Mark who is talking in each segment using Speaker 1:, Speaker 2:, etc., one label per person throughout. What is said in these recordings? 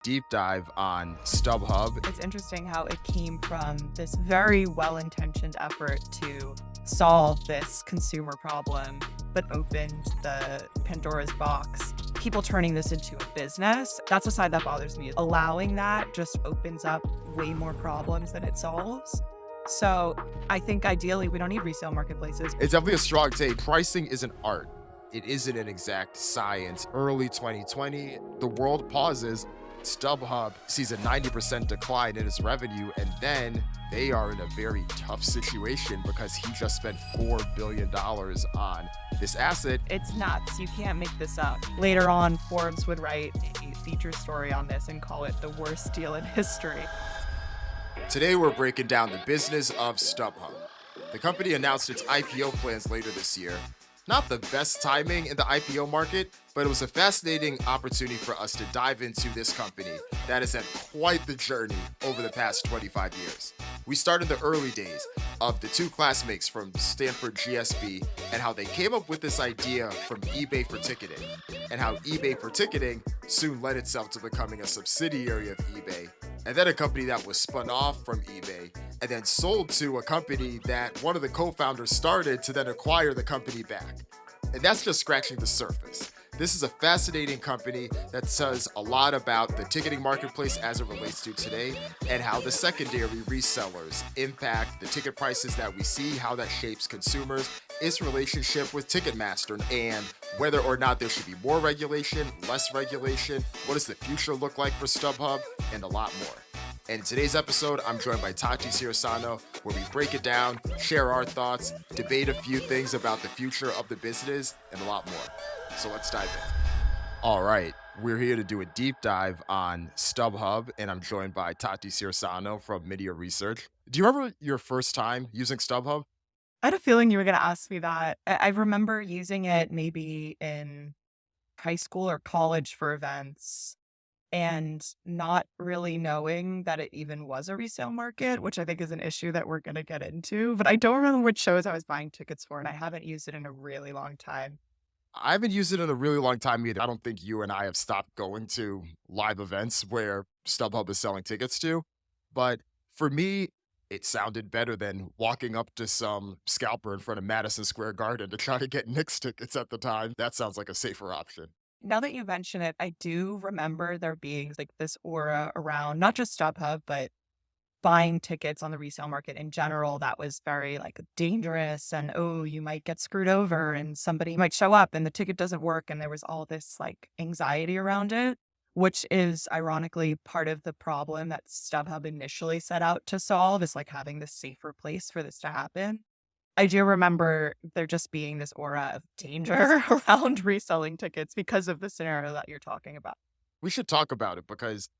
Speaker 1: deep dive on StubHub.
Speaker 2: It's interesting how it came from this very well-intentioned effort to solve this consumer problem, but opened the Pandora's box. People turning this into a business, that's a side that bothers me. Allowing that just opens up way more problems than it solves. So I think ideally we don't need resale marketplaces.
Speaker 1: It's definitely a strong take. Pricing is an art. It isn't an exact science. Early 2020, the world pauses. StubHub sees a 90% decline in its revenue, and then they are in a very tough situation because he just spent $4 billion on this asset.
Speaker 2: It's nuts. You can't make this up. Later on, Forbes would write a feature story on this and call it the worst deal in history.
Speaker 1: Today, we're breaking down the business of StubHub. The company announced its IPO plans later this year. Not the best timing in the IPO market, but it was a fascinating opportunity for us to dive into this company that has had quite the journey over the past 25 years. We started the early days of the two classmates from Stanford GSB and how they came up with this idea from eBay for ticketing, and how eBay for ticketing soon led itself to becoming a subsidiary of eBay, and then a company that was spun off from eBay and then sold to a company that one of the co-founders started to then acquire the company back. And that's just scratching the surface. This is a fascinating company that says a lot about the ticketing marketplace as it relates to today, and how the secondary resellers impact the ticket prices that we see, how that shapes consumers, its relationship with Ticketmaster, and whether or not there should be more regulation, less regulation, what does the future look like for StubHub, and a lot more. And in today's episode, I'm joined by Tati Cirisano, where we break it down, share our thoughts, debate a few things about the future of the business, and a lot more. So let's dive in. All right, we're here to do a deep dive on StubHub, and I'm joined by Tati Cirisano from MIDiA Research. Do you remember your first time using StubHub?
Speaker 2: I had a feeling you were going to ask me that. I remember using it maybe in high school or college for events and not really knowing that it even was a resale market, which I think is an issue that we're going to get into. But I don't remember which shows I was buying tickets for, and I haven't used it in a really long time.
Speaker 1: I haven't used it in a really long time either. I don't think you and I have stopped going to live events where StubHub is selling tickets to. But for me, it sounded better than walking up to some scalper in front of Madison Square Garden to try to get Knicks tickets at the time. That sounds like a safer option.
Speaker 2: Now that you mention it, I do remember there being like this aura around not just StubHub, but buying tickets on the resale market in general that was very like dangerous, and oh, you might get screwed over and somebody might show up and the ticket doesn't work, and there was all this like anxiety around it, which is ironically part of the problem that StubHub initially set out to solve, is like having this safer place for this to happen. I do remember there just being this aura of danger around reselling tickets because of the scenario that you're talking about.
Speaker 1: We should talk about it because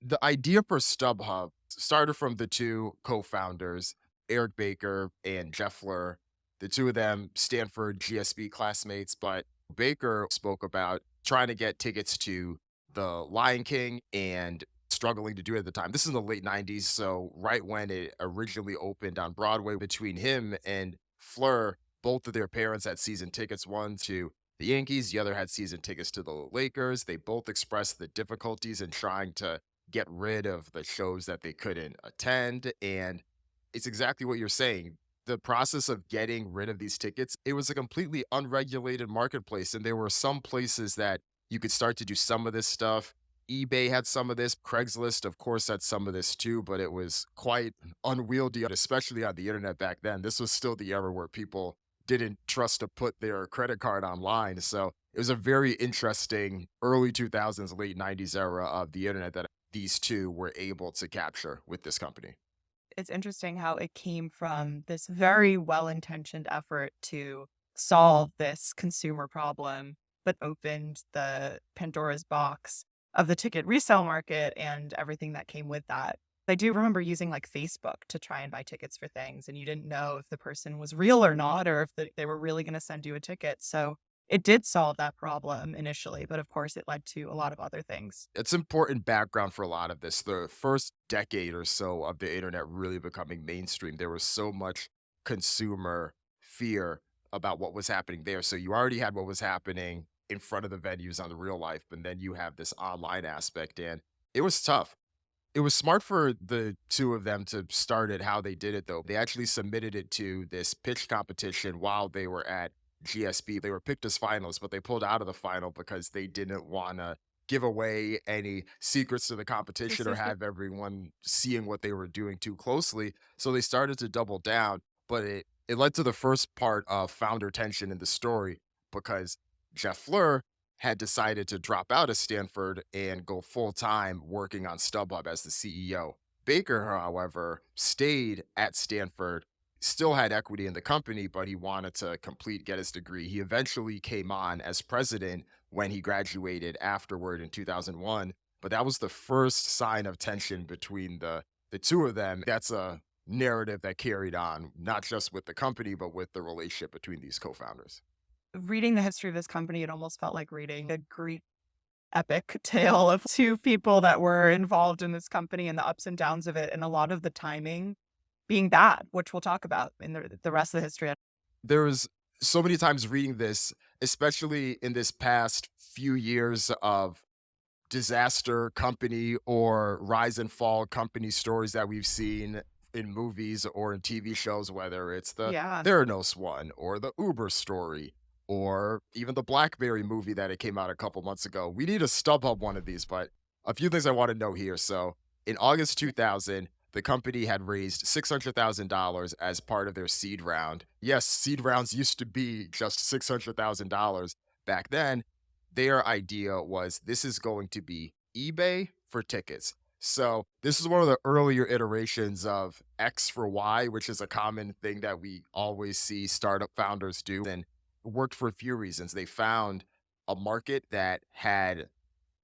Speaker 1: the idea for StubHub started from the two co-founders, Eric Baker and Jeff Fleur. The two of them, Stanford GSB classmates, but Baker spoke about trying to get tickets to The Lion King and struggling to do it at the time. This is in the late 90s, so right when it originally opened on Broadway. Between him and Fleur, both of their parents had season tickets, one to the Yankees, the other had season tickets to the Lakers. They both expressed the difficulties in trying to get rid of the shows that they couldn't attend. And it's exactly what you're saying. The process of getting rid of these tickets, it was a completely unregulated marketplace. And there were some places that you could start to do some of this stuff. eBay had some of this. Craigslist, of course, had some of this too, but it was quite unwieldy, especially on the internet back then. This was still the era where people didn't trust to put their credit card online. So it was a very interesting early 2000s, late 90s era of the internet that these two were able to capture with this company.
Speaker 2: It's interesting how it came from this very well-intentioned effort to solve this consumer problem, but opened the Pandora's box of the ticket resale market and everything that came with that. I do remember using like Facebook to try and buy tickets for things, and you didn't know if the person was real or not, or if they were really going to send you a ticket. So it did solve that problem initially, but of course it led to a lot of other things.
Speaker 1: It's important background for a lot of this. The first decade or so of the internet really becoming mainstream, there was so much consumer fear about what was happening there. So you already had what was happening in front of the venues on the real life, but then you have this online aspect. And It was tough. It was smart for the two of them to start it how they did it, though. They actually submitted it to this pitch competition while they were at GSP. They were picked as finalists, but they pulled out of the final because they didn't want to give away any secrets to the competition or have everyone seeing what they were doing too closely. So they started to double down, but it led to the first part of founder tension in the story because Jeff Fleur had decided to drop out of Stanford and go full time working on StubHub as the CEO. Baker, however, stayed at Stanford, still had equity in the company, but he wanted to get his degree. He eventually came on as president when he graduated afterward in 2001. But that was the first sign of tension between the two of them. That's a narrative that carried on, not just with the company, but with the relationship between these co founders.
Speaker 2: Reading the history of this company, it almost felt like reading a Greek epic tale of two people that were involved in this company and the ups and downs of it, and a lot of the timing being bad, which we'll talk about in the rest of the history.
Speaker 1: There was so many times reading this, especially in this past few years of disaster company or rise and fall company stories that we've seen in movies or in TV shows, whether it's the
Speaker 2: Yeah.
Speaker 1: Theranos one or the Uber story or even the BlackBerry movie that it came out a couple months ago. We need a StubHub one of these, but a few things I want to know here. So in August 2000, the company had raised $600,000 as part of their seed round. Yes, seed rounds used to be just $600,000 back then. Their idea was this is going to be eBay for tickets. So this is one of the earlier iterations of X for Y, which is a common thing that we always see startup founders do. And it worked for a few reasons. They found a market that had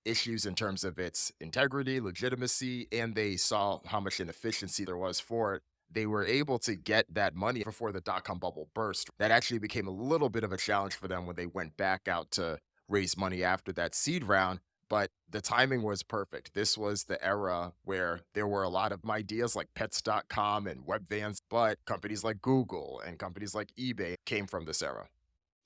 Speaker 1: issues in terms of its integrity, legitimacy, and they saw how much inefficiency there was for it. They were able to get that money before the dot com bubble burst. That actually became a little bit of a challenge for them when they went back out to raise money after that seed round. But the timing was perfect. This was the era where there were a lot of ideas like pets.com and webvans, but companies like Google and companies like eBay came from this era.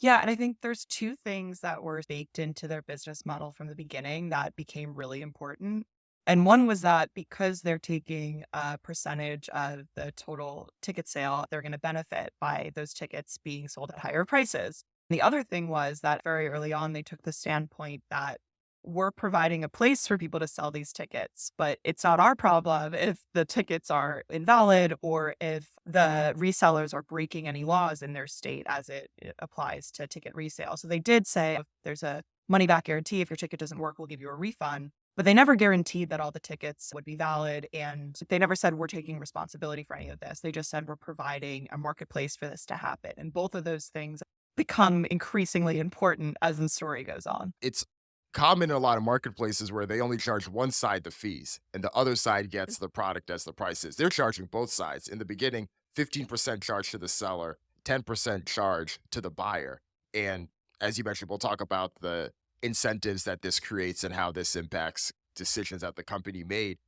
Speaker 2: Yeah, and I think there's two things that were baked into their business model from the beginning that became really important. And one was that because they're taking a percentage of the total ticket sale, they're going to benefit by those tickets being sold at higher prices. The other thing was that very early on, they took the standpoint that we're providing a place for people to sell these tickets, but it's not our problem if the tickets are invalid or if the resellers are breaking any laws in their state as it applies to ticket resale. So they did say if there's a money back guarantee. If your ticket doesn't work, we'll give you a refund. But they never guaranteed that all the tickets would be valid. And they never said we're taking responsibility for any of this. They just said we're providing a marketplace for this to happen. And both of those things become increasingly important as the story goes on.
Speaker 1: It's common in a lot of marketplaces where they only charge one side the fees and the other side gets the product as the price is. They're charging both sides. In the beginning, 15% charge to the seller, 10% charge to the buyer. And as you mentioned, we'll talk about the incentives that this creates and how this impacts decisions that the company made.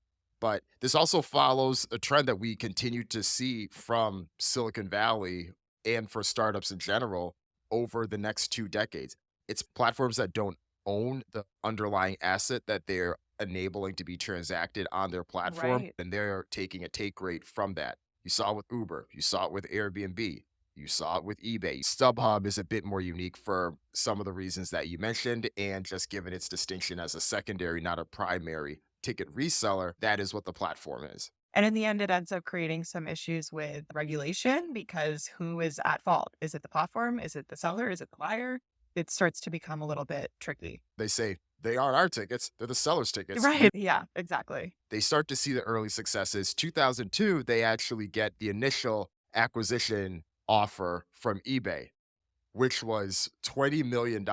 Speaker 1: But this also follows a trend that we continue to see from Silicon Valley and for startups in general over the next 2 decades. It's platforms that don't own the underlying asset that they're enabling to be transacted on their platform,
Speaker 2: Right.
Speaker 1: and they're taking a take rate from that. You saw it with Uber, you saw it with Airbnb, you saw it with eBay. StubHub is a bit more unique for some of the reasons that you mentioned, and just given its distinction as a secondary, not a primary ticket reseller, that is what the platform is.
Speaker 2: And in the end, it ends up creating some issues with regulation because who is at fault? Is it the platform? Is it the seller? Is it the buyer? It starts to become a little bit tricky.
Speaker 1: They say they aren't our tickets, they're the seller's tickets.
Speaker 2: Right. Yeah, exactly.
Speaker 1: They start to see the early successes. 2002, they actually get the initial acquisition offer from eBay, which was $20 million,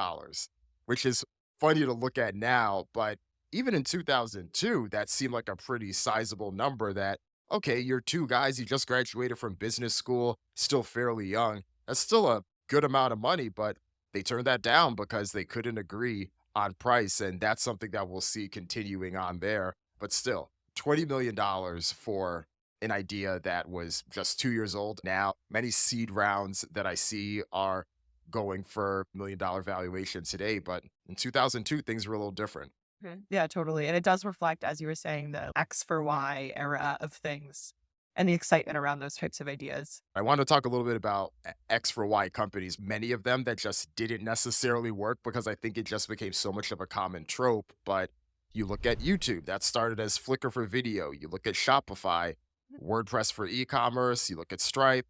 Speaker 1: which is funny to look at now. But even in 2002, that seemed like a pretty sizable number that, okay, you're two guys, you just graduated from business school, still fairly young. That's still a good amount of money, but they turned that down because they couldn't agree on price. And that's something that we'll see continuing on there. But still, $20 million for an idea that was just 2 years old. Now, many seed rounds that I see are going for $1 million valuation today, but in 2002, things were a little different.
Speaker 2: Mhm. Yeah, totally. And it does reflect, as you were saying, the X for Y era of things and the excitement around those types of ideas.
Speaker 1: I want to talk a little bit about X for Y companies, many of them that just didn't necessarily work because I think it just became so much of a common trope. But you look at YouTube, that started as Flickr for video. You look at Shopify, WordPress for e commerce. You look at Stripe,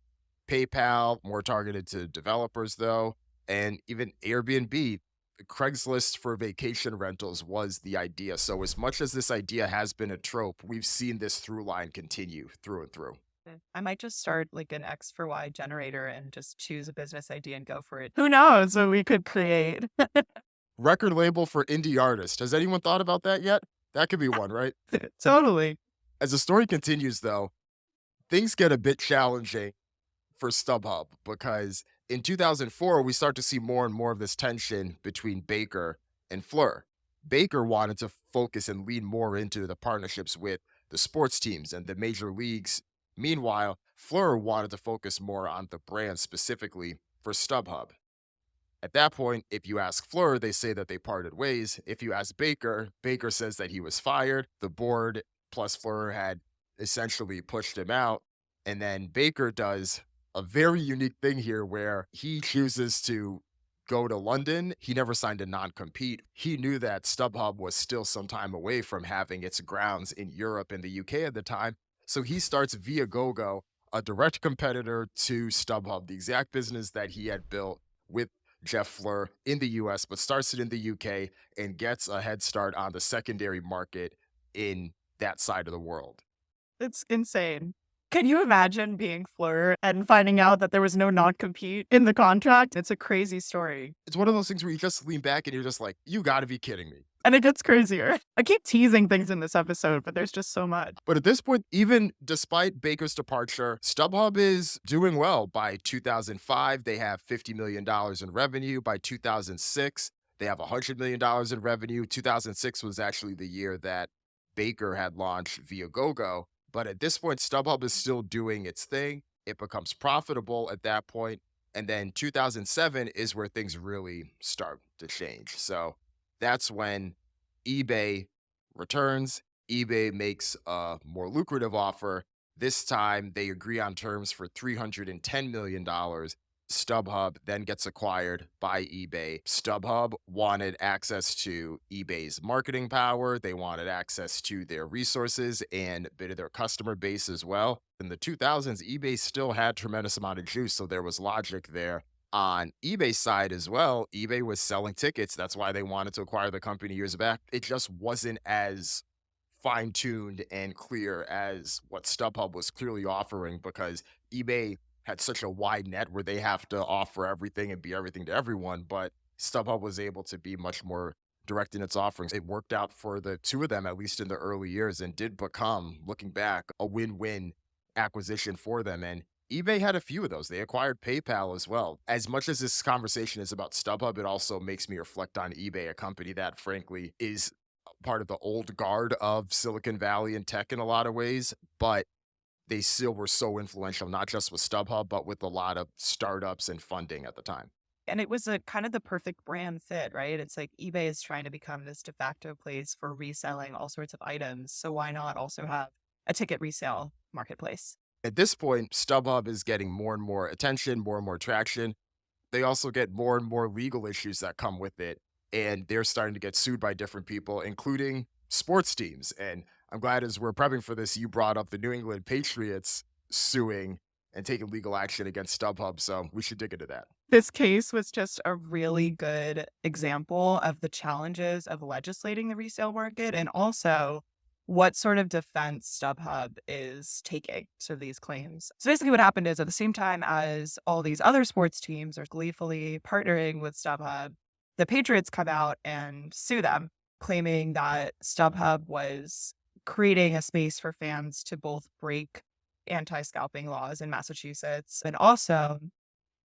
Speaker 1: PayPal, more targeted to developers, though, and even Airbnb. Craigslist for vacation rentals was the idea. So, as much as this idea has been a trope, we've seen this through line continue through and through.
Speaker 2: I might just start like an X for Y generator and just choose a business idea and go for it. Who knows what we could create?
Speaker 1: Record label for indie artists. Has anyone thought about that yet? That could be one, right?
Speaker 2: Totally.
Speaker 1: As the story continues, though, things get a bit challenging for StubHub because in 2004, we start to see more and more of this tension between Baker and Fleur. Baker wanted to focus and lean more into the partnerships with the sports teams and the major leagues. Meanwhile, Fleur wanted to focus more on the brand specifically for StubHub. At that point, if you ask Fleur, they say that they parted ways. If you ask Baker, Baker says that he was fired. The board plus Fleur had essentially pushed him out. And then Baker does a very unique thing here where he chooses to go to London. He never signed a non compete. He knew that StubHub was still some time away from having its grounds in Europe and the UK at the time. So he starts Viagogo, a direct competitor to StubHub, the exact business that he had built with Jeff Fleur in the US, but starts it in the UK and gets a head start on the secondary market in that side of the world.
Speaker 2: It's insane. Can you imagine being Fleur and finding out that there was no non-compete in the contract? It's a crazy story.
Speaker 1: It's one of those things where you just lean back and you're just like, you got to be kidding me.
Speaker 2: And it gets crazier. I keep teasing things in this episode, but there's just so much.
Speaker 1: But at this point, even despite Baker's departure, StubHub is doing well. By 2005, they have $50 million in revenue. By 2006, they have $100 million in revenue. 2006 was actually the year that Baker had launched Viagogo. But at this point, StubHub is still doing its thing. It becomes profitable at that point. And then 2007 is where things really start to change. So that's when eBay returns. eBay makes a more lucrative offer. This time, they agree on terms for $310 million. StubHub then gets acquired by eBay. StubHub wanted access to eBay's marketing power. They wanted access to their resources and a bit of their customer base as well. In the 2000s, eBay still had tremendous amount of juice, so there was logic there. On eBay's side as well, eBay was selling tickets. That's why they wanted to acquire the company years back. It just wasn't as fine tuned and clear as what StubHub was clearly offering because eBay had such a wide net where they have to offer everything and be everything to everyone. But StubHub was able to be much more direct in its offerings. It worked out for the two of them, at least in the early years, and did become, looking back, a win win acquisition for them. And eBay had a few of those. They acquired PayPal as well. As much as this conversation is about StubHub, it also makes me reflect on eBay, a company that, frankly, is part of the old guard of Silicon Valley and tech in a lot of ways, but they still were so influential, not just with StubHub, but with a lot of startups and funding at the time.
Speaker 2: And it was a kind of the perfect brand fit, right? It's like eBay is trying to become this de facto place for reselling all sorts of items. So why not also have a ticket resale marketplace?
Speaker 1: At this point, StubHub is getting more and more attention, more and more traction. They also get more and more legal issues that come with it. And they're starting to get sued by different people, including sports teams. And I'm glad as we're prepping for this, you brought up the New England Patriots suing and taking legal action against StubHub. So we should dig into that.
Speaker 2: This case was just a really good example of the challenges of legislating the resale market and also what sort of defense StubHub is taking to these claims. So basically what happened is at the same time as all these other sports teams are gleefully partnering with StubHub, the Patriots come out and sue them, claiming that StubHub was creating a space for fans to both break anti-scalping laws in Massachusetts and also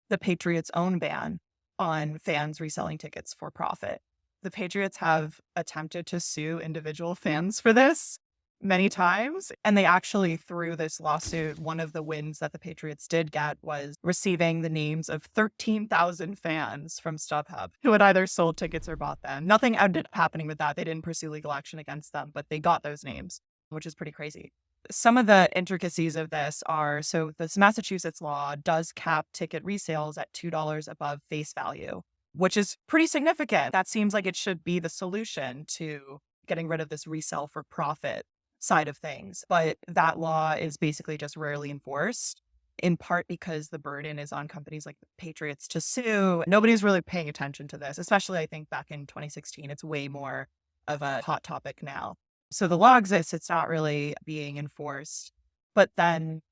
Speaker 2: the Patriots' own ban on fans reselling tickets for profit. The Patriots have attempted to sue individual fans for this, many times. And they actually, through this lawsuit, one of the wins that the Patriots did get was receiving the names of 13,000 fans from StubHub who had either sold tickets or bought them. Nothing ended up happening with that. They didn't pursue legal action against them, but they got those names, which is pretty crazy. Some of the intricacies of this are, so this Massachusetts law does cap ticket resales at $2 above face value, which is pretty significant. That seems like it should be the solution to getting rid of this resell for profit side of things. But that law is basically just rarely enforced, in part because the burden is on companies like the Patriots to sue. Nobody's really paying attention to this, especially I think back in 2016. It's way more of a hot topic now. So the law exists, it's not really being enforced. But then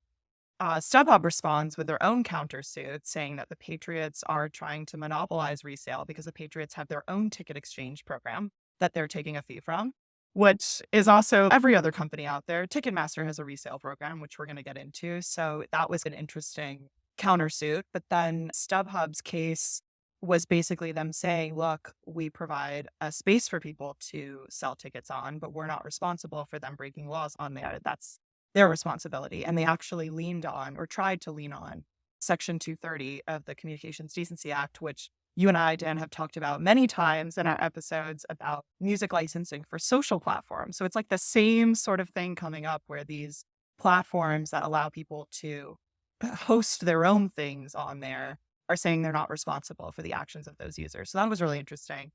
Speaker 2: StubHub responds with their own countersuit saying that the Patriots are trying to monopolize resale because the Patriots have their own ticket exchange program that they're taking a fee from, which is also every other company out there. Ticketmaster has a resale program, which we're going to get into. So that was an interesting countersuit. But then StubHub's case was basically them saying, look, we provide a space for people to sell tickets on, but we're not responsible for them breaking laws on there. That's their responsibility. And they actually leaned on, or tried to lean on, Section 230 of the Communications Decency Act, which you and I, Dan, have talked about many times in our episodes about music licensing for social platforms. So it's like the same sort of thing coming up where these platforms that allow people to host their own things on there are saying they're not responsible for the actions of those users. So that was really interesting.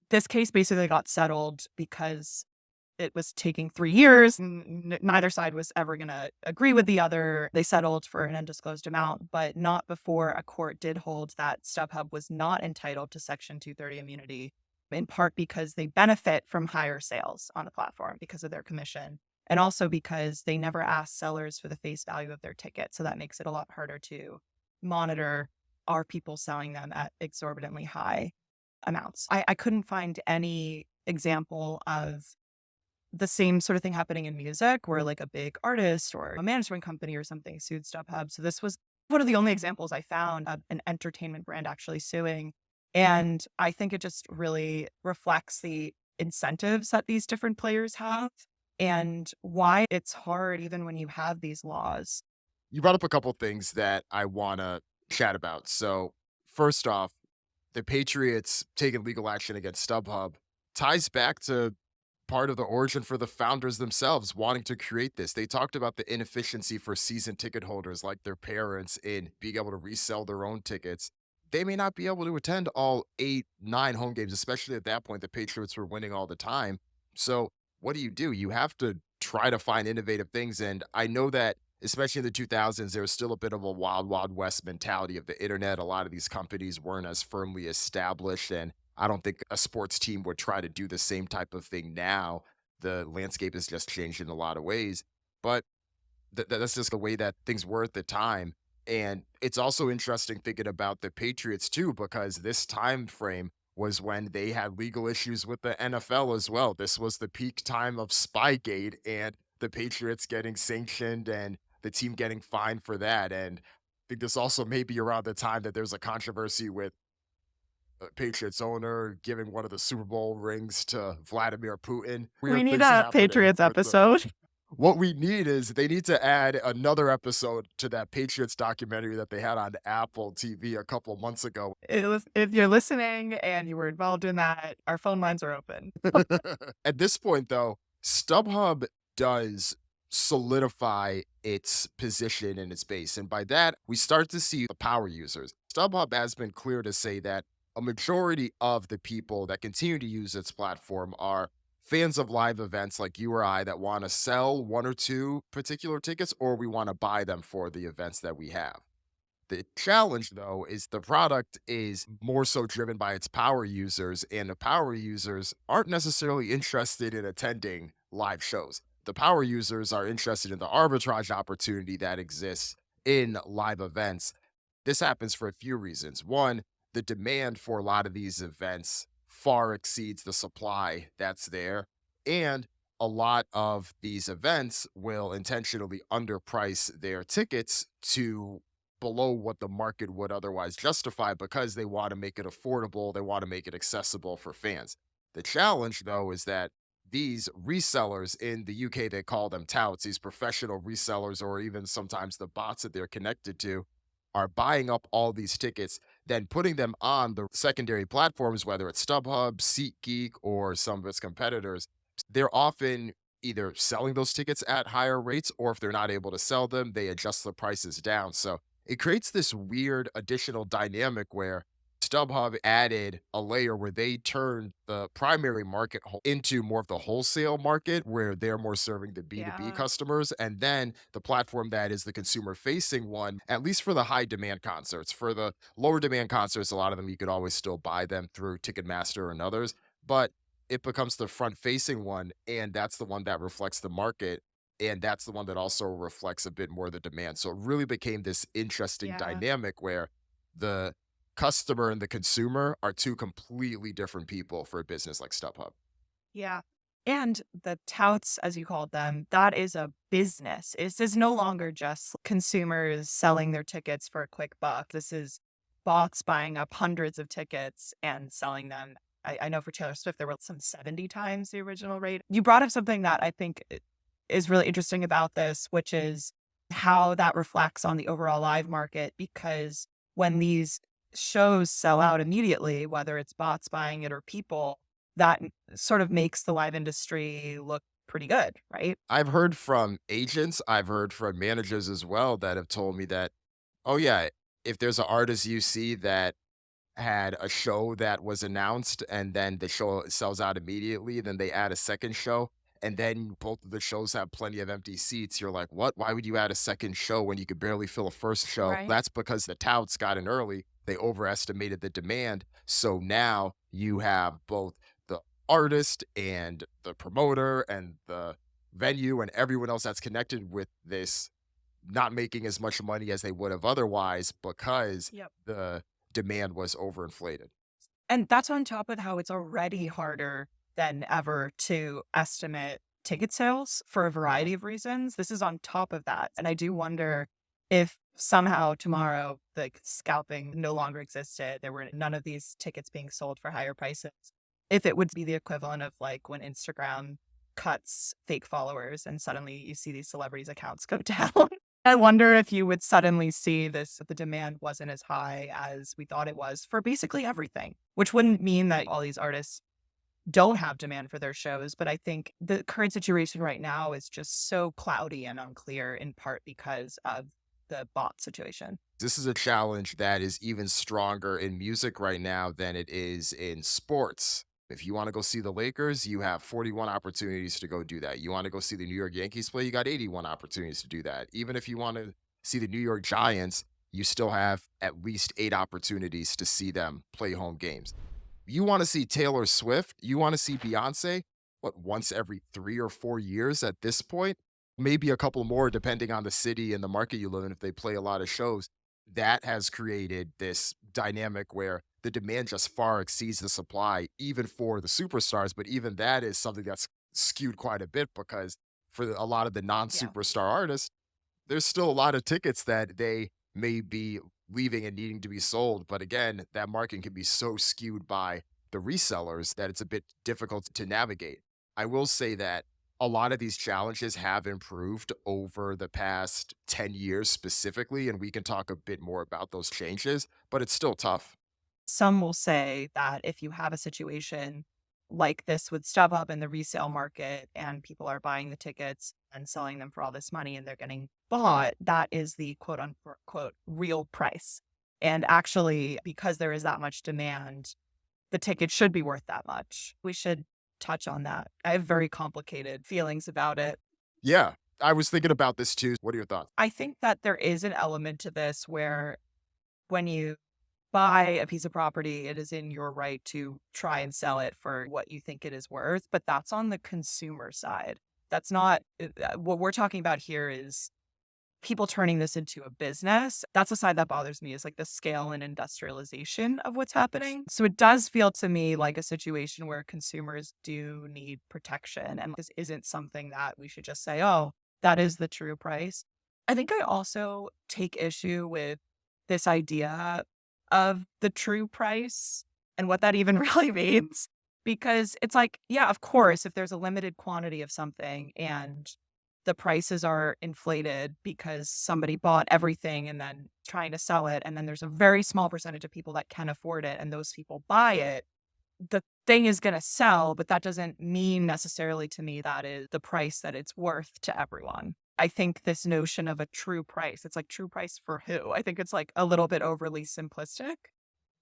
Speaker 2: This case basically got settled because it was taking 3 years. Neither side was ever going to agree with the other. They settled for an undisclosed amount, but not before a court did hold that StubHub was not entitled to Section 230 immunity, in part because they benefit from higher sales on the platform because of their commission, and also because they never asked sellers for the face value of their ticket. So that makes it a lot harder to monitor, are people selling them at exorbitantly high amounts. I couldn't find any example of the same sort of thing happening in music where like a big artist or a management company or something sued StubHub. So this was one of the only examples I found of an entertainment brand actually suing. And I think it just really reflects the incentives that these different players have and why it's hard even when you have these laws.
Speaker 1: You brought up a couple things that I want to chat about. So, first off, the Patriots taking legal action against StubHub ties back to part of the origin for the founders themselves wanting to create this. They talked about the inefficiency for season ticket holders like their parents in being able to resell their own tickets. They may not be able to attend all 8, 9 home games, especially at that point. The Patriots were winning all the time. So, what do? You have to try to find innovative things. And I know that, especially in the 2000s, there was still a bit of a wild, wild west mentality of the internet. A lot of these companies weren't as firmly established. And I don't think a sports team would try to do the same type of thing now. The landscape has just changed in a lot of ways, but that's just the way that things were at the time. And it's also interesting thinking about the Patriots too, because this time frame was when they had legal issues with the NFL as well. This was the peak time of Spygate and the Patriots getting sanctioned and the team getting fined for that. And I think this also may be around the time that there's a controversy with Patriots owner giving one of the Super Bowl rings to Vladimir Putin.
Speaker 2: We
Speaker 1: Weird
Speaker 2: need
Speaker 1: things
Speaker 2: a
Speaker 1: happening
Speaker 2: Patriots
Speaker 1: with the
Speaker 2: episode.
Speaker 1: what we need is they need to add another episode to that Patriots documentary that they had on Apple TV a couple months ago.
Speaker 2: If you're listening and you were involved in that, our phone lines are open.
Speaker 1: At this point, though, StubHub does solidify its position in its base. And by that, we start to see the power users. StubHub has been clear to say that a majority of the people that continue to use its platform are fans of live events like you or I that want to sell one or two particular tickets, or we want to buy them for the events that we have. The challenge, though, is the product is more so driven by its power users, and the power users aren't necessarily interested in attending live shows. The power users are interested in the arbitrage opportunity that exists in live events. This happens for a few reasons. One, the demand for a lot of these events far exceeds the supply that's there. And a lot of these events will intentionally underprice their tickets to below what the market would otherwise justify because they want to make it affordable, they want to make it accessible for fans. The challenge, though, is that these resellers in the UK, they call them touts, these professional resellers, or even sometimes the bots that they're connected to, are buying up all these tickets, then putting them on the secondary platforms, whether it's StubHub, SeatGeek, or some of its competitors. They're often either selling those tickets at higher rates, or if they're not able to sell them, they adjust the prices down. So it creates this weird additional dynamic where StubHub added a layer where they turned the primary market into more of the wholesale market where they're more serving the B2B
Speaker 2: Yeah.
Speaker 1: customers. And then the platform that is the consumer facing one, at least for the high demand concerts. For the lower demand concerts, a lot of them you could always still buy them through Ticketmaster and others. But it becomes the front facing one. And that's the one that reflects the market. And that's the one that also reflects a bit more the demand. So it really became this interesting
Speaker 2: Yeah.
Speaker 1: dynamic where the customer and the consumer are two completely different people for a business like StubHub.
Speaker 2: Yeah. And the touts, as you called them, that is a business. This is no longer just consumers selling their tickets for a quick buck. This is bots buying up hundreds of tickets and selling them. I know for Taylor Swift, there were some 70 times the original rate. You brought up something that I think is really interesting about this, which is how that reflects on the overall live market. Because when these shows sell out immediately, whether it's bots buying it or people, that sort of makes the live industry look pretty good, right?
Speaker 1: I've heard from agents, I've heard from managers as well that have told me that, oh, yeah, if there's an artist you see that had a show that was announced and then the show sells out immediately, then they add a second show. And then both of the shows have plenty of empty seats. You're like, what? Why would you add a second show when you could barely fill a first show?
Speaker 2: Right.
Speaker 1: That's because the touts got in early. They overestimated the demand. So now you have both the artist and the promoter and the venue and everyone else that's connected with this not making as much money as they would have otherwise because
Speaker 2: Yep.
Speaker 1: the demand was overinflated.
Speaker 2: And that's on top of how it's already harder than ever to estimate ticket sales for a variety of reasons. This is on top of that. And I do wonder if somehow tomorrow, like scalping no longer existed, there were none of these tickets being sold for higher prices, if it would be the equivalent of like when Instagram cuts fake followers and suddenly you see these celebrities' accounts go down. I wonder if you would suddenly see this, the demand wasn't as high as we thought it was for basically everything, which wouldn't mean that all these artists don't have demand for their shows. But I think the current situation right now is just so cloudy and unclear in part because of the bot situation.
Speaker 1: This is a challenge that is even stronger in music right now than it is in sports. If you want to go see the Lakers, you have 41 opportunities to go do that. You want to go see the New York Yankees play, you got 81 opportunities to do that. Even if you want to see the New York Giants, you still have at least 8 opportunities to see them play home games. You want to see Taylor Swift, you want to see Beyonce, what, once every 3 or 4 years at this point? Maybe a couple more depending on the city and the market you live in if they play a lot of shows. That has created this dynamic where the demand just far exceeds the supply, even for the superstars. But even that is something that's skewed quite a bit because for a lot of the non
Speaker 2: Yeah.
Speaker 1: superstar artists, there's still a lot of tickets that they may be leaving and needing to be sold. But again, that market can be so skewed by the resellers that it's a bit difficult to navigate. I will say that a lot of these challenges have improved over the past 10 years specifically, and we can talk a bit more about those changes, but it's still tough.
Speaker 2: Some will say that if you have a situation like this with StubHub in the resale market and people are buying the tickets and selling them for all this money and they're getting bought, that is the quote unquote real price. And actually, because there is that much demand, the ticket should be worth that much. We should touch on that. I have very complicated feelings about it.
Speaker 1: Yeah, I was thinking about this too. What are your thoughts?
Speaker 2: I think that there is an element to this where when you buy a piece of property, it is in your right to try and sell it for what you think it is worth, but that's on the consumer side. That's not what we're talking about here is people turning this into a business. That's the side that bothers me is like the scale and industrialization of what's happening. So it does feel to me like a situation where consumers do need protection. And this isn't something that we should just say, oh, that is the true price. I think I also take issue with this idea of the true price and what that even really means. Because it's like, yeah, of course, if there's a limited quantity of something and the prices are inflated because somebody bought everything and then trying to sell it, and then there's a very small percentage of people that can afford it, and those people buy it, the thing is going to sell, but that doesn't mean necessarily to me that is the price that it's worth to everyone. I think this notion of a true price, it's like true price for who? I think it's like a little bit overly simplistic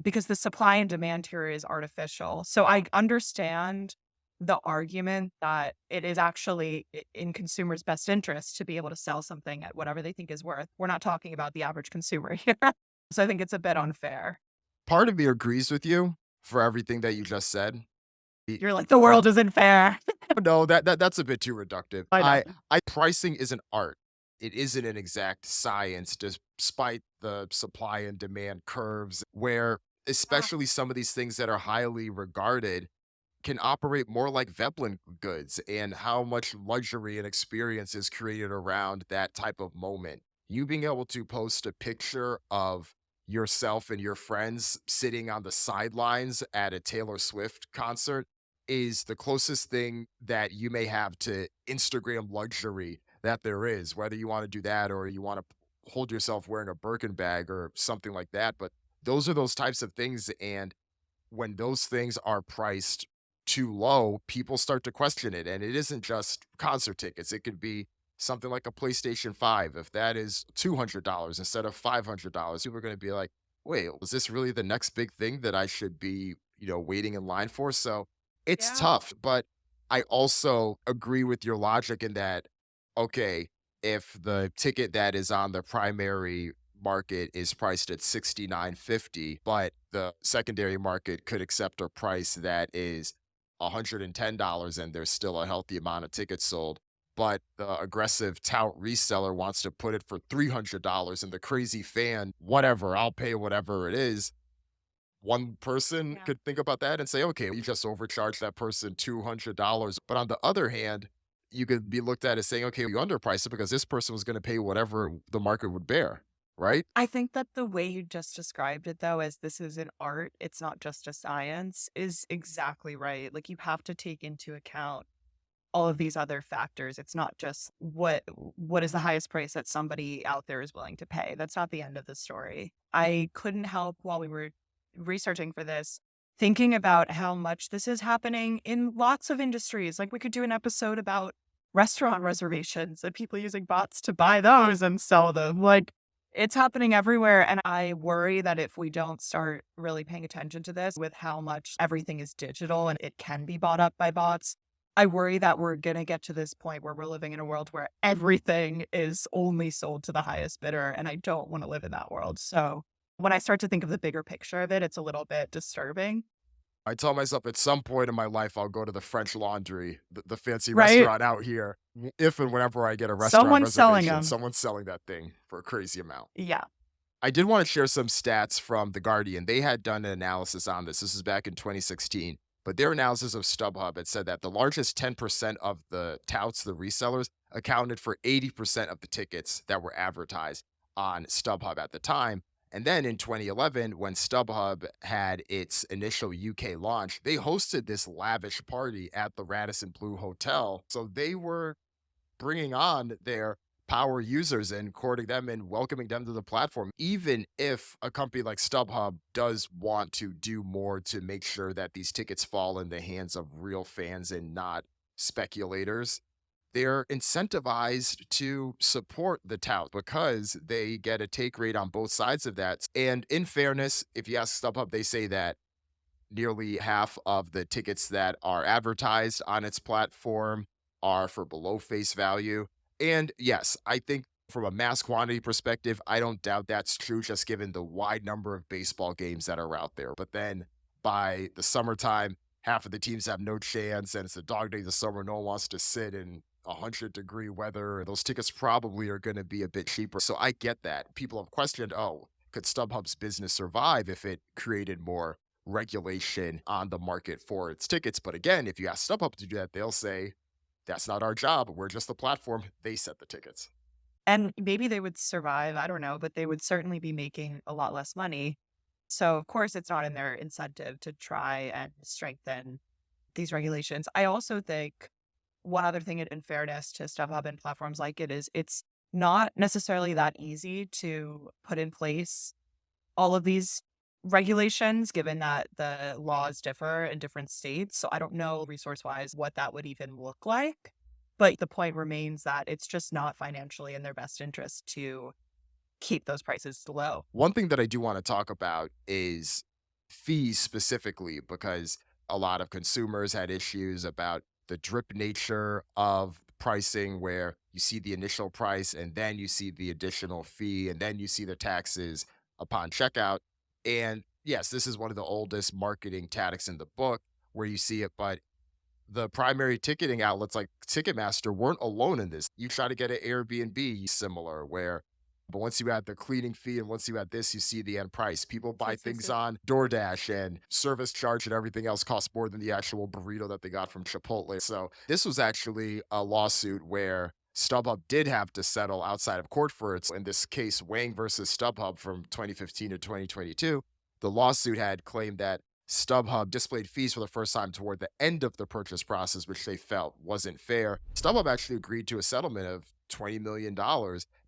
Speaker 2: because the supply and demand here is artificial. So I understand the argument that it is actually in consumers' best interest to be able to sell something at whatever they think is worth. We're not talking about the average consumer here. So I think it's a bit unfair.
Speaker 1: Part of me agrees with you for everything that you just said.
Speaker 2: You're like, the world isn't fair.
Speaker 1: No, that's a bit too reductive.
Speaker 2: I know.
Speaker 1: I pricing is an art. It isn't an exact science, despite the supply and demand curves, where
Speaker 2: Ah,
Speaker 1: especially some of these things that are highly regarded can operate more like Veblen goods and how much luxury and experience is created around that type of moment. You being able to post a picture of yourself and your friends sitting on the sidelines at a Taylor Swift concert is the closest thing that you may have to Instagram luxury that there is, whether you want to do that or you want to hold yourself wearing a Birkin bag or something like that. But those are those types of things. And when those things are priced too low, people start to question it. And it isn't just concert tickets. It could be something like a PlayStation 5. If that is $200 instead of $500, people are going to be like, wait, was this really the next big thing that I should be, waiting in line for? So it's
Speaker 2: yeah.
Speaker 1: tough. But I also agree with your logic in that, okay, if the ticket that is on the primary market is priced at 69.50, but the secondary market could accept a price that is $110 and there's still a healthy amount of tickets sold. But the aggressive tout reseller wants to put it for $300 and the crazy fan, whatever, I'll pay whatever it is. One person
Speaker 2: Yeah.
Speaker 1: could think about that and say, okay, you just overcharged that person $200. But on the other hand, you could be looked at as saying, okay, you underpriced it because this person was going to pay whatever the market would bear, right?
Speaker 2: I think that the way you just described it, though, as this is an art, it's not just a science, is exactly right. Like you have to take into account all of these other factors. It's not just what is the highest price that somebody out there is willing to pay. That's not the end of the story. I couldn't help while we were researching for this thinking about how much this is happening in lots of industries. Like we could do an episode about restaurant reservations and people using bots to buy those and sell them. Like it's happening everywhere. And I worry that if we don't start really paying attention to this with how much everything is digital and it can be bought up by bots, I worry that we're going to get to this point where we're living in a world where everything is only sold to the highest bidder. And I don't want to live in that world. So when I start to think of the bigger picture of it, it's a little bit disturbing,
Speaker 1: I tell myself at some point in my life, I'll go to the French Laundry, the fancy
Speaker 2: right?
Speaker 1: restaurant out here. If and whenever I get a restaurant
Speaker 2: Someone's selling
Speaker 1: reservation,
Speaker 2: them.
Speaker 1: someone's selling that thing for a crazy amount.
Speaker 2: Yeah.
Speaker 1: I did want to share some stats from The Guardian. They had done an analysis on this. This is back in 2016. But their analysis of StubHub had said that the largest 10% of the touts, the resellers, accounted for 80% of the tickets that were advertised on StubHub at the time. And then in 2011, when StubHub had its initial UK launch, they hosted this lavish party at the Radisson Blue Hotel. So they were bringing on their power users and courting them and welcoming them to the platform. Even if a company like StubHub does want to do more to make sure that these tickets fall in the hands of real fans and not speculators, they're incentivized to support the tout because they get a take rate on both sides of that. And in fairness, if you ask StubHub, they say that nearly half of the tickets that are advertised on its platform are for below face value. And yes, I think from a mass quantity perspective, I don't doubt that's true, just given the wide number of baseball games that are out there. But then by the summertime, half of the teams have no chance, and it's a dog day of the summer. No one wants to sit in 100-degree weather. Those tickets probably are going to be a bit cheaper. So I get that. People have questioned, oh, could StubHub's business survive if it created more regulation on the market for its tickets? But again, if you ask StubHub to do that, they'll say, that's not our job. We're just the platform. They set the tickets.
Speaker 2: And maybe they would survive. I don't know, but they would certainly be making a lot less money. So, of course, it's not in their incentive to try and strengthen these regulations. I also think one other thing in fairness to StubHub and platforms like it is it's not necessarily that easy to put in place all of these regulations, given that the laws differ in different states. So I don't know resource wise what that would even look like. But the point remains that it's just not financially in their best interest to keep those prices low.
Speaker 1: One thing that I do want to talk about is fees specifically, because a lot of consumers had issues about the drip nature of pricing, where you see the initial price and then you see the additional fee and then you see the taxes upon checkout. And yes, this is one of the oldest marketing tactics in the book where you see it, but the primary ticketing outlets like Ticketmaster weren't alone in this. You try to get an Airbnb similar, where but once you add the cleaning fee and once you add this, you see the end price. People buy things on DoorDash, and service charge and everything else costs more than the actual burrito that they got from Chipotle. So this was actually a lawsuit where StubHub did have to settle outside of court for it. In this case, Wang versus StubHub from 2015 to 2022, the lawsuit had claimed that StubHub displayed fees for the first time toward the end of the purchase process, which they felt wasn't fair. StubHub actually agreed to a settlement of $20 million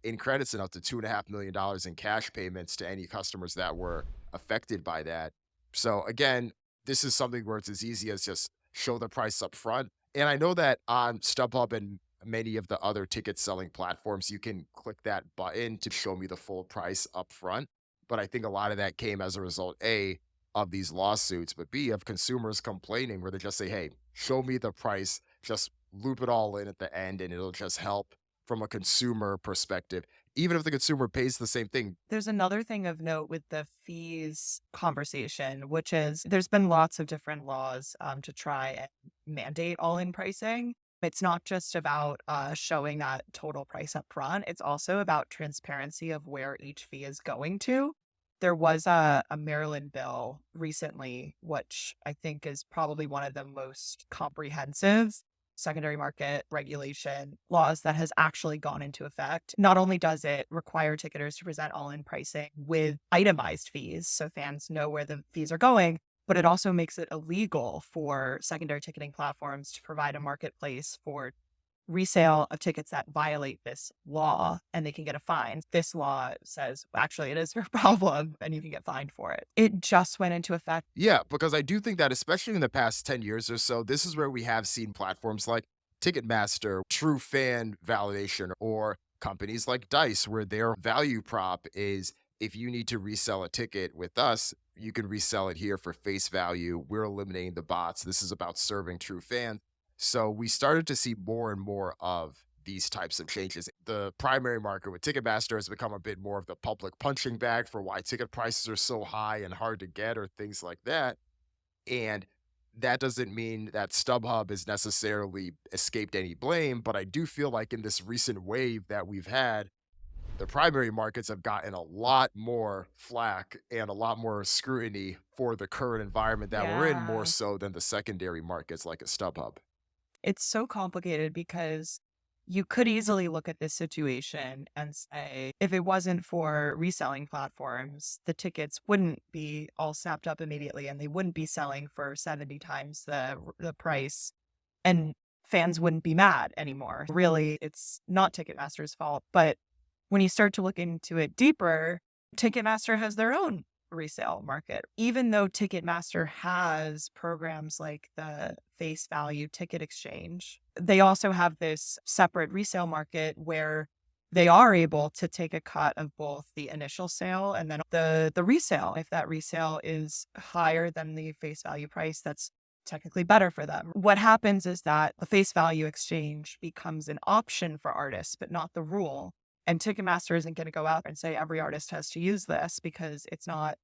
Speaker 1: in credits and up to $2.5 million in cash payments to any customers that were affected by that. So, again, this is something where it's as easy as just show the price up front. And I know that on StubHub and many of the other ticket selling platforms, you can click that button to show me the full price up front. But I think a lot of that came as a result, A, of these lawsuits, but B, of consumers complaining where they just say, hey, show me the price, just loop it all in at the end, and it'll just help from a consumer perspective, even if the consumer pays the same thing.
Speaker 2: There's another thing of note with the fees conversation, which is there's been lots of different laws to try and mandate all in pricing. It's not just about showing that total price up front, it's also about transparency of where each fee is going to. There was a Maryland bill recently, which I think is probably one of the most comprehensive secondary market regulation laws that has actually gone into effect. Not only does it require ticketers to present all-in pricing with itemized fees, so fans know where the fees are going, but it also makes it illegal for secondary ticketing platforms to provide a marketplace for resale of tickets that violate this law, and they can get a fine. This law says, actually, it is your problem and you can get fined for it. It just went into effect.
Speaker 1: Yeah, because I do think that, especially in the past 10 years or so, this is where we have seen platforms like Ticketmaster, true fan validation, or companies like Dice, where their value prop is if you need to resell a ticket with us, you can resell it here for face value. We're eliminating the bots. This is about serving true fans. So we started to see more and more of these types of changes. The primary market with Ticketmaster has become a bit more of the public punching bag for why ticket prices are so high and hard to get or things like that. And that doesn't mean that StubHub has necessarily escaped any blame, but I do feel like in this recent wave that we've had, the primary markets have gotten a lot more flack and a lot more scrutiny for the current environment that we're in, more
Speaker 2: Yeah.
Speaker 1: so than the secondary markets like a StubHub.
Speaker 2: It's so complicated because you could easily look at this situation and say, if it wasn't for reselling platforms, the tickets wouldn't be all snapped up immediately and they wouldn't be selling for 70 times the price, and fans wouldn't be mad anymore. Really, it's not Ticketmaster's fault. But when you start to look into it deeper, Ticketmaster has their own resale market. Even though Ticketmaster has programs like the face value ticket exchange, they also have this separate resale market where they are able to take a cut of both the initial sale and then the resale. If that resale is higher than the face value price, that's technically better for them. What happens is that the face value exchange becomes an option for artists, but not the rule. And Ticketmaster isn't going to go out and say every artist has to use this because it's not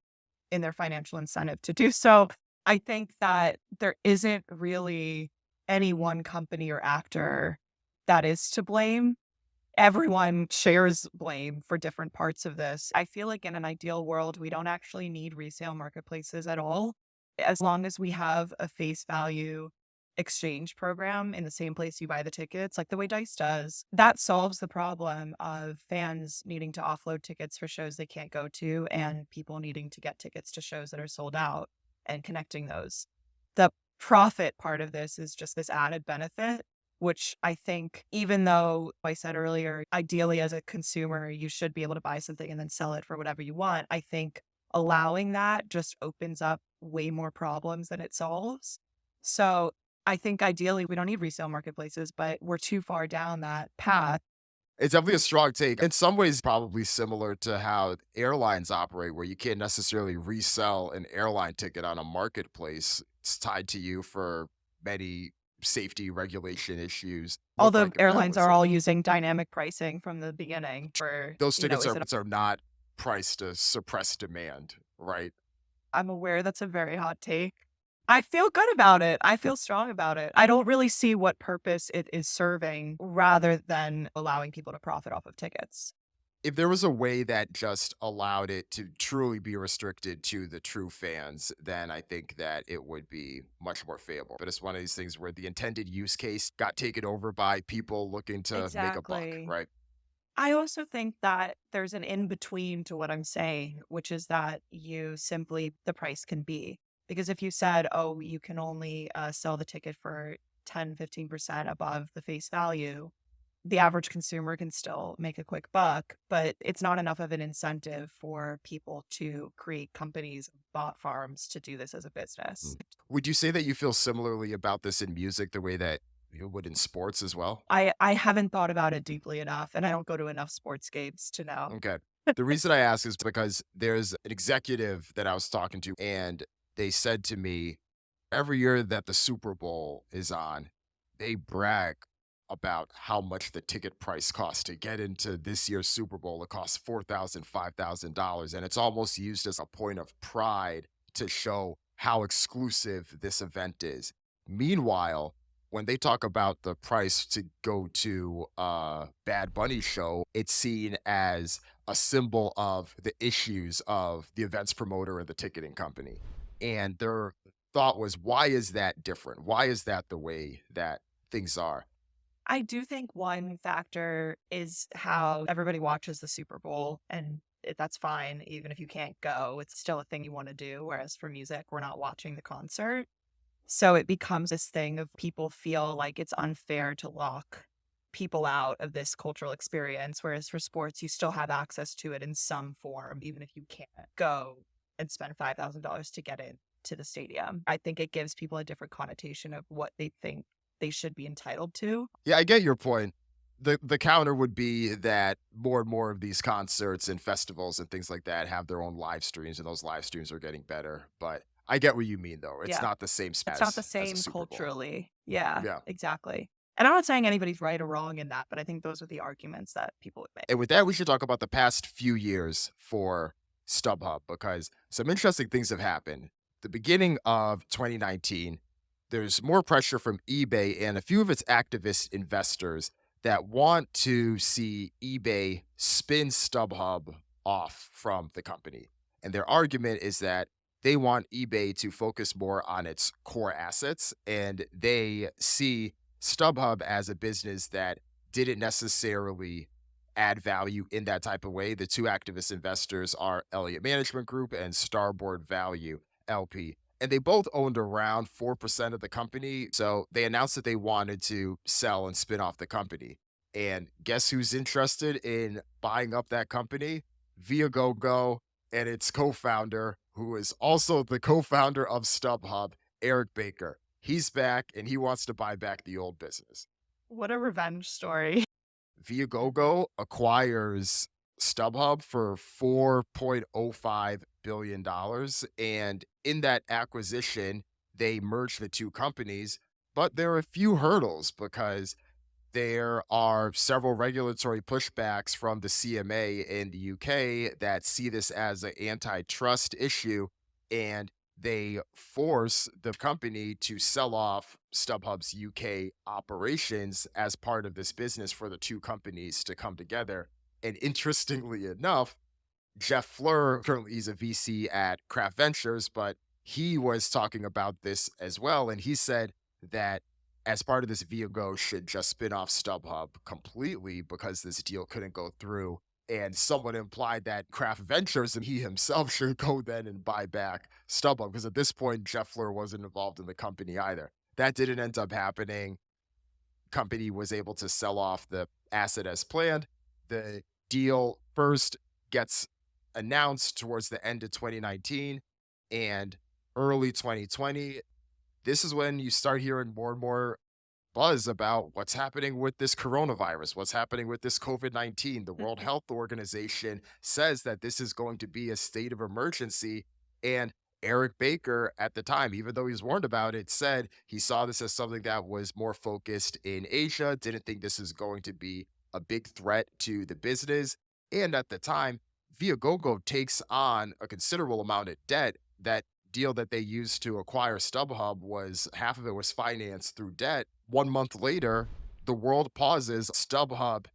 Speaker 2: in their financial incentive to do so. I think that there isn't really any one company or actor that is to blame. Everyone shares blame for different parts of this. I feel like in an ideal world, we don't actually need resale marketplaces at all. As long as we have a face value exchange program in the same place you buy the tickets, like the way Dice does, that solves the problem of fans needing to offload tickets for shows they can't go to and people needing to get tickets to shows that are sold out and connecting those. The profit part of this is just this added benefit, which I think, even though I said earlier, ideally as a consumer, you should be able to buy something and then sell it for whatever you want. I think allowing that just opens up way more problems than it solves. So I think ideally we don't need resale marketplaces, but we're too far down that path.
Speaker 1: It's definitely a strong take. In some ways, probably similar to how airlines operate, where you can't necessarily resell an airline ticket on a marketplace. It's tied to you for many safety regulation issues. Look
Speaker 2: Although
Speaker 1: like if that
Speaker 2: airlines
Speaker 1: was
Speaker 2: are
Speaker 1: it.
Speaker 2: all using dynamic pricing from the beginning for,
Speaker 1: Those tickets
Speaker 2: is it
Speaker 1: are not priced to suppress demand, right?
Speaker 2: I'm aware that's a very hot take. I feel good about it. I feel strong about it. I don't really see what purpose it is serving rather than allowing people to profit off of tickets.
Speaker 1: If there was a way that just allowed it to truly be restricted to the true fans, then I think that it would be much more favorable. But it's one of these things where the intended use case got taken over by people looking to make a buck,
Speaker 2: Exactly.
Speaker 1: right?
Speaker 2: I also think that there's an in between to what I'm saying, which is that you simply, the price can be. Because if you said, oh, you can only sell the ticket for 10, 15% above the face value, the average consumer can still make a quick buck, but it's not enough of an incentive for people to create companies, bot farms to do this as a business.
Speaker 1: Mm. Would you say that you feel similarly about this in music the way that you would in sports as well?
Speaker 2: I haven't thought about it deeply enough, and I don't go to enough sports games to know.
Speaker 1: Okay. The reason I ask is because there's an executive that I was talking to, and they said to me, every year that the Super Bowl is on, they brag about how much the ticket price costs to get into this year's Super Bowl. It costs $4,000, $5,000. And it's almost used as a point of pride to show how exclusive this event is. Meanwhile, when they talk about the price to go to a Bad Bunny show, it's seen as a symbol of the issues of the events promoter and the ticketing company. And their thought was, why is that different? Why is that the way that things are?
Speaker 2: I do think one factor is how everybody watches the Super Bowl, and that's fine. Even if you can't go, it's still a thing you want to do. Whereas for music, we're not watching the concert. So it becomes this thing of people feel like it's unfair to lock people out of this cultural experience. Whereas for sports, you still have access to it in some form, even if you can't go and spend $5,000 to get in to the stadium. I think it gives people a different connotation of what they think they should be entitled to.
Speaker 1: Yeah, I get your point. The counter would be that more and more of these concerts and festivals and things like that have their own live streams, and those live streams are getting better. But I get what you mean, though. It's
Speaker 2: Yeah.
Speaker 1: not the same
Speaker 2: It's not the
Speaker 1: as a
Speaker 2: same
Speaker 1: Super Bowl.
Speaker 2: culturally. Yeah,
Speaker 1: Yeah.
Speaker 2: exactly. And I'm not saying anybody's right or wrong in that, but I think those are the arguments that people would make.
Speaker 1: And with that, we should talk about the past few years for StubHub because some interesting things have happened. The beginning of 2019, there's more pressure from eBay and a few of its activist investors that want to see eBay spin StubHub off from the company. And their argument is that they want eBay to focus more on its core assets and they see StubHub as a business that didn't necessarily add value in that type of way. The two activist investors are Elliott Management Group and Starboard Value LP. And they both owned around 4% of the company. So they announced that they wanted to sell and spin off the company. And guess who's interested in buying up that company? Viagogo and its co founder, who is also the co founder of StubHub, Eric Baker. He's back and he wants to buy back the old business.
Speaker 2: What a revenge story.
Speaker 1: Viagogo acquires StubHub for $4.05 billion. And in that acquisition, they merge the two companies. But there are a few hurdles because there are several regulatory pushbacks from the CMA in the UK that see this as an antitrust issue. And they force the company to sell off StubHub's UK operations as part of this business for the two companies to come together. And interestingly enough, Jeff Fleur, currently he's a VC at Craft Ventures, but he was talking about this as well. And he said that as part of this, Viago should just spin off StubHub completely because this deal couldn't go through And someone implied that Kraft Ventures and he himself should go then and buy back StubHub because at this point, Jeffler wasn't involved in the company either. That didn't end up happening. Company was able to sell off the asset as planned. The deal first gets announced towards the end of 2019 and early 2020. This is when you start hearing more and more buzz about what's happening with this coronavirus, what's happening with this COVID 19. The World
Speaker 2: Mhm.
Speaker 1: Health Organization says that this is going to be a state of emergency. And Eric Baker at the time, even though he was warned about it, said he saw this as something that was more focused in Asia, didn't think this is going to be a big threat to the business. And at the time, Viagogo takes on a considerable amount of debt. That deal that they used to acquire StubHub was half of it was financed through debt. 1 month later, the world pauses. StubHub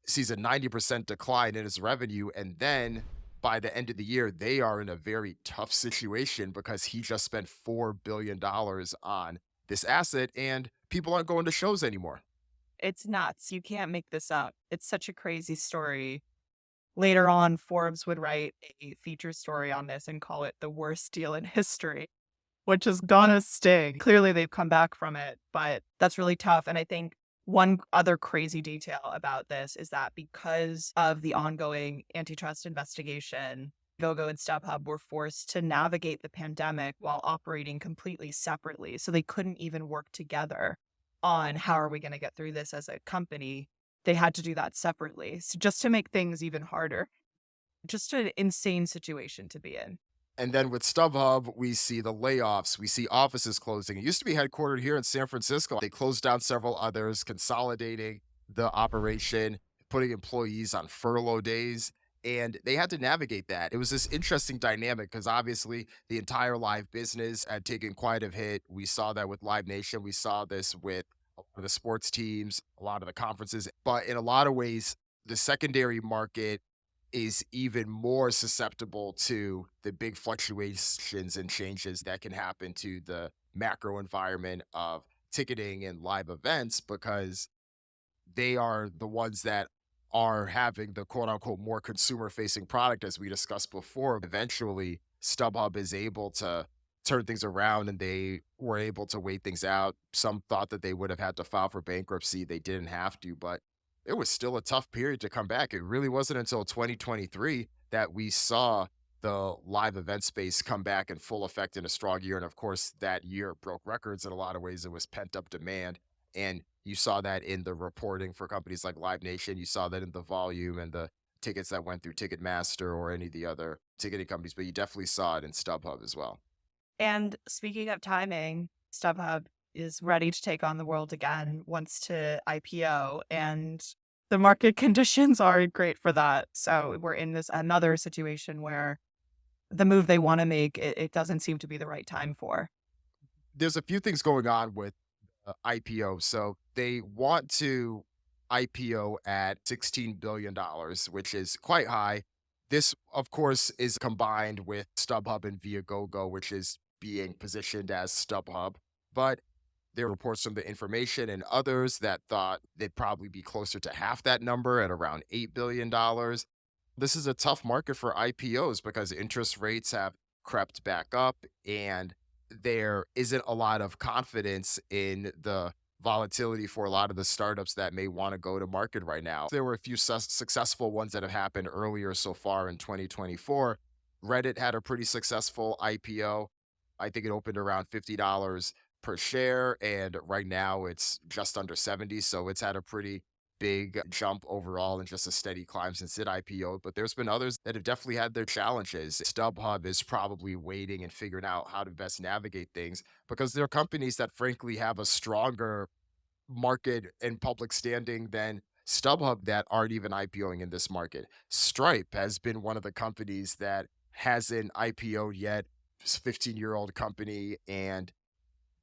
Speaker 1: sees a 90% decline in its revenue. And then by the end of the year, they are in a very tough situation because he just spent $4 billion on this asset and people aren't going to shows anymore.
Speaker 2: It's nuts. You can't make this up. It's such a crazy story. Later on, Forbes would write a feature story on this and call it the worst deal in history, which is gonna sting. Clearly, they've come back from it, but that's really tough. And I think one other crazy detail about this is that because of the ongoing antitrust investigation, Gogo and StubHub were forced to navigate the pandemic while operating completely separately. So they couldn't even work together on how are we going to get through this as a company. They had to do that separately. So just to make things even harder, just an insane situation to be in.
Speaker 1: And then with StubHub, we see the layoffs, we see offices closing. It used to be headquartered here in San Francisco. They closed down several others, consolidating the operation, putting employees on furlough days. And they had to navigate that. It was this interesting dynamic because obviously the entire live business had taken quite a hit. We saw that with Live Nation. We saw this with a lot of the sports teams, a lot of the conferences. But in a lot of ways, the secondary market is even more susceptible to the big fluctuations and changes that can happen to the macro environment of ticketing and live events because they are the ones that are having the quote unquote more consumer facing product as we discussed before. Eventually, StubHub is able to turn things around and they were able to wait things out. Some thought that they would have had to file for bankruptcy. They didn't have to, but it was still a tough period to come back. It really wasn't until 2023 that we saw the live event space come back in full effect in a strong year. And of course, that year broke records in a lot of ways. It was pent up demand. And you saw that in the reporting for companies like Live Nation. You saw that in the volume and the tickets that went through Ticketmaster or any of the other ticketing companies, but you definitely saw it in StubHub as well.
Speaker 2: And speaking of timing, StubHub is ready to take on the world again, wants to IPO, and the market conditions aren't great for that. So we're in this another situation where the move they want to make, it doesn't seem to be the right time for.
Speaker 1: There's a few things going on with IPO. So they want to IPO at $16 billion, which is quite high. This, of course, is combined with StubHub and Viagogo, which is being positioned as StubHub. But there are reports from the information and others that thought they'd probably be closer to half that number at around $8 billion. This is a tough market for IPOs because interest rates have crept back up and there isn't a lot of confidence in the volatility for a lot of the startups that may want to go to market right now. There were a few successful ones that have happened earlier so far in 2024. Reddit had a pretty successful IPO. I think it opened around $50 per share, and right now it's just under 70. So it's had a pretty big jump overall and just a steady climb since it IPO'd. But there's been others that have definitely had their challenges. StubHub is probably waiting and figuring out how to best navigate things because there are companies that frankly have a stronger market and public standing than StubHub that aren't even IPOing in this market. Stripe has been one of the companies that hasn't IPO'd yet. It's a 15-year-old company and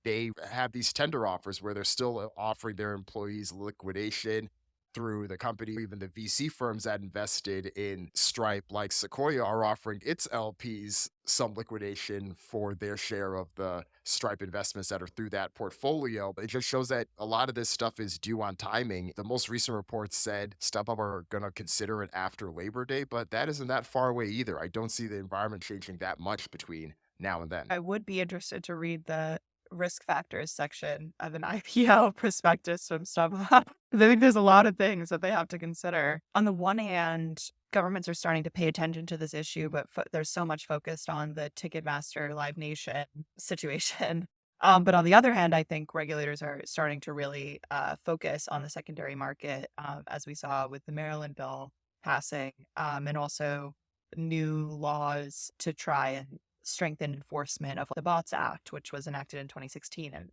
Speaker 1: they have these tender offers where they're still offering their employees liquidation. through the company. Even the VC firms that invested in Stripe, like Sequoia, are offering its LPs some liquidation for their share of the Stripe investments that are through that portfolio. It just shows that a lot of this stuff is due on timing. The most recent report said StubHub are going to consider it after Labor Day, but that isn't that far away either. I don't see the environment changing that much between now and then.
Speaker 2: I would be interested to read the risk factors section of an IPO prospectus from StubHub. I think there's a lot of things that they have to consider. On the one hand, governments are starting to pay attention to this issue, but there's so much focused on the Ticketmaster Live Nation situation. But on the other hand, I think regulators are starting to really focus on the secondary market, as we saw with the Maryland bill passing, and also new laws to try and strengthen enforcement of the Bots Act, which was enacted in 2016, and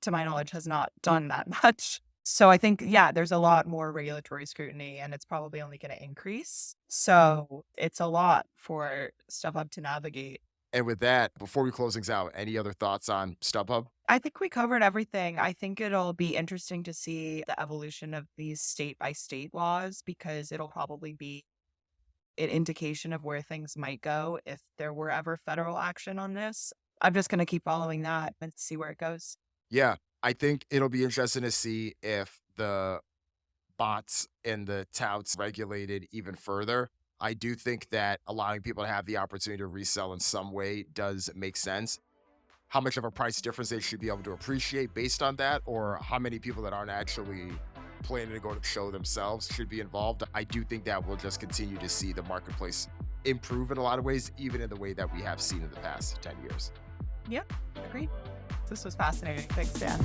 Speaker 2: to my knowledge has not done that much. So I think, yeah, there's a lot more regulatory scrutiny, and it's probably only going to increase. So it's a lot for StubHub to navigate.
Speaker 1: And with that, before we close things out, any other thoughts on StubHub?
Speaker 2: I think we covered everything. I think it'll be interesting to see the evolution of these state by state laws, because it'll probably be an indication of where things might go if there were ever federal action on this. I'm just going to keep following that and see where it goes.
Speaker 1: Yeah, I think it'll be interesting to see if the bots and the touts regulated even further. I do think that allowing people to have the opportunity to resell in some way does make sense. How much of a price difference they should be able to appreciate based on that, or how many people that aren't actually planning to go to the show themselves should be involved. I do think that we'll just continue to see the marketplace improve in a lot of ways, even in the way that we have seen in the past 10 years.
Speaker 2: Yeah, agreed. This was fascinating. Thanks, Dan.